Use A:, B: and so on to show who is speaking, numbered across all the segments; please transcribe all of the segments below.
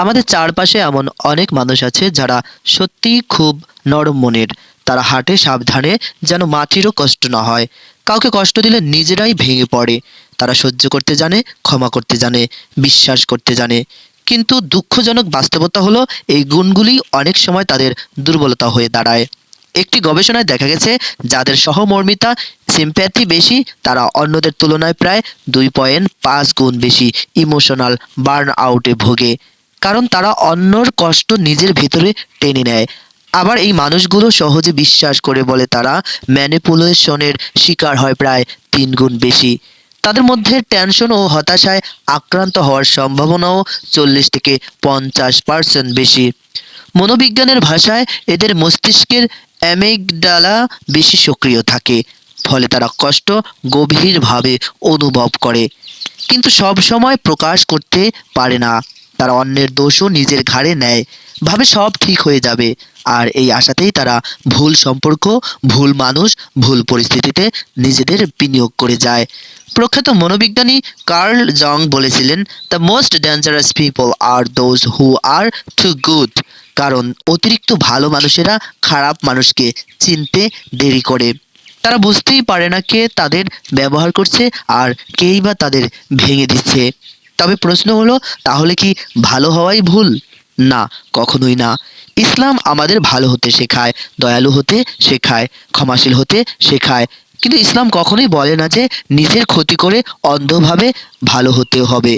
A: আমাদের চারপাশে এমন অনেক মানুষ আছে যারা সত্যিই খুব নরম মনের। তারা হাঁটে সাবধানে, যেন মাটিরও কষ্ট না হয়। কাউকে কষ্ট দিলে নিজেরাই ভেঙে পড়ে। তারা সহ্য করতে জানে, ক্ষমা করতে জানে, বিশ্বাস করতে জানে। কিন্তু দুঃখজনক বাস্তবতা হলো, এই গুণগুলি অনেক সময় তাদের দুর্বলতা হয়ে দাঁড়ায়। একটি গবেষণায় দেখা গেছে, যাদের সহমর্মিতা সিম্প্যাথি বেশি, তারা অন্যদের তুলনায় প্রায় 2.5 গুণ বেশি ইমোশনাল বার্ন আউটে ভোগে। কারণ তারা অন্যর কষ্ট নিজের ভিতরে টেনে নেয়। আবার এই মানুষগুলো সহজে বিশ্বাস করে বলে তারা ম্যানিপুলেশনের শিকার হয় প্রায় 3 গুণ বেশি। তাদের মধ্যে টেনশন ও হতাশায় আক্রান্ত হওয়ার সম্ভাবনাও 40 থেকে 50% বেশি। মনোবিজ্ঞানের ভাষায় এদের মস্তিষ্কের অ্যামিগডালা বেশি সক্রিয় থাকে। ফলে তারা কষ্ট গভীরভাবে অনুভব করে, কিন্তু সব সময় প্রকাশ করতে পারে না। তারা অন্যের দোষও নিজের ঘাড়ে নেয়, ভাবে সব ঠিক হয়ে যাবে। আর এই আশাতেই তারা ভুল সম্পর্ক, ভুল মানুষ, ভুল পরিস্থিতিতে নিজেদের বিনিয়োগ করে যায়। প্রখ্যাত মনোবিজ্ঞানী কার্ল জং বলেছিলেন, the most dangerous people are those who are too good. কারণ অতিরিক্ত ভালো মানুষেরা খারাপ মানুষকে চিনতে দেরি করে। তারা বুঝতেই পারে না কে তাদের ব্যবহার করছে আর কেই বা তাদের ভেঙে দিচ্ছে। তবে প্রশ্ন হলো, তাহলে কি ভালো হওয়াই ভুল? না, কখনোই না। ইসলাম আমাদের ভালো হতে শেখায়, দয়ালু হতে শেখায়, ক্ষমাশীল হতে শেখায়। কিন্তু ইসলাম কখনোই বলে না যে নিজের ক্ষতি করে অন্ধভাবে ভালো হতে হবে।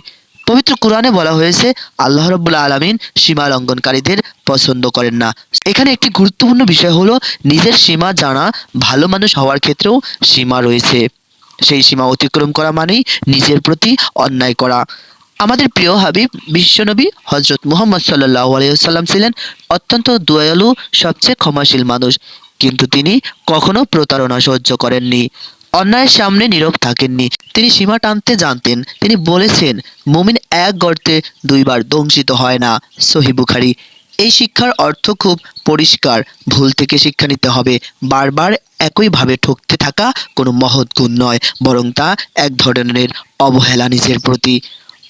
A: পবিত্র কোরআনে বলা হয়েছে, আল্লাহ রাব্বুল আলামিন সীমা লঙ্ঘনকারীদের পছন্দ করেন না। এখানে একটি গুরুত্বপূর্ণ বিষয় হলো, নিজের সীমা জানা। ভালো মানুষ হওয়ার ক্ষেত্রেও সীমা রয়েছে। সেই সীমা অতিক্রম করা মানেই নিজের প্রতি অন্যায় করা। আমাদের প্রিয় হাবিব বিশ্বনবী হজরত মুহাম্মদ সাল্লাল্লাহু আলাইহি ওয়াসাল্লাম ছিলেন অত্যন্ত দয়ালু, সবচেয়ে ক্ষমাশীল মানুষ। কিন্তু তিনি কখনো প্রতারণা সহ্য করেননি, অন্যায়ের সামনে নীরব থাকেননি। তিনি সীমা টানতে জানতেন। তিনি বলেছেন, মুমিন এক গর্তে দুইবার দংশিত হয় না। সহিহ বুখারী। এই শিক্ষার অর্থ খুব পরিষ্কার। ভুল থেকে শিক্ষা নিতে হবে। বারবার একইভাবে ঠকতে থাকা কোনো মহৎ গুণ নয়, বরং তা এক ধরনের অবহেলা নিজের প্রতি।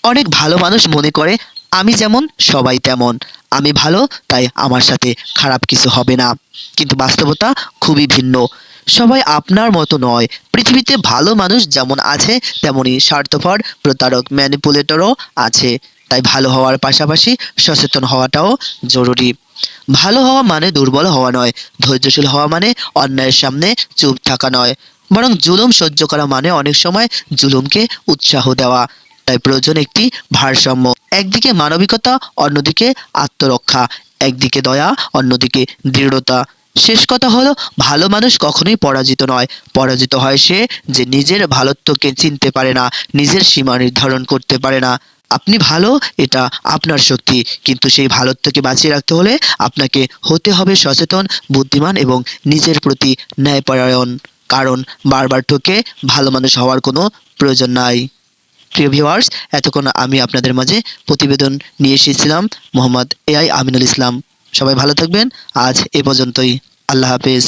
A: অনেক ভালো মানুষ মনে করে, আমি যেমন সবাই তেমন, আমি ভালো তাই আমার সাথে খারাপ কিছু হবে না। কিন্তু বাস্তবতা খুবই ভিন্ন। সবাই আপনার মতো নয়। পৃথিবীতে ভালো মানুষ যেমন আছে, তেমনি স্বার্থপর, প্রতারক, ম্যানিপুলেটরও আছে। তাই ভালো হওয়ার পাশাপাশি সচেতন হওয়াটাও জরুরি। ভালো হওয়া মানে দুর্বল হওয়া নয়, ধৈর্যশীল হওয়া মানে অন্যায়ের সামনে চুপ থাকা নয়, বরং জুলুম সহ্য করা মানে অনেক সময় জুলুমকে উৎসাহ দেওয়া। তাই প্রয়োজন একটি ভারসাম্য। একদিকে মানবিকতা, অন্যদিকে আত্মরক্ষা। একদিকে দয়া, অন্যদিকে দৃঢ়তা। শেষ কথা হলো, ভালো মানুষ কখনোই পরাজিত নয়। পরাজিত হয় সে যে নিজের ভালোত্বকে চিনতে পারে না, নিজের সীমা নির্ধারণ করতে পারে না। আপনি ভালো, এটা আপনার শক্তি, কিন্তু সেই ভালোত্বকে বাঁচিয়ে রাখতে হলে আপনাকে হতে হবে সচেতন, বুদ্ধিমান এবং নিজের প্রতি ন্যায়পরায়ণ। কারণ বারবার ঠকে ভালো মানুষ হওয়ার কোনো প্রয়োজন নাই। প্রিয় ভিউয়ার্স, এতক্ষণ আমি আপনাদের মাঝে প্রতিবেদন নিয়ে এসেছিলাম মোহাম্মদ এআই আমিনুল ইসলাম। সবাই ভালো থাকবেন। আজ এ পর্যন্তই। আল্লাহ হাফেজ।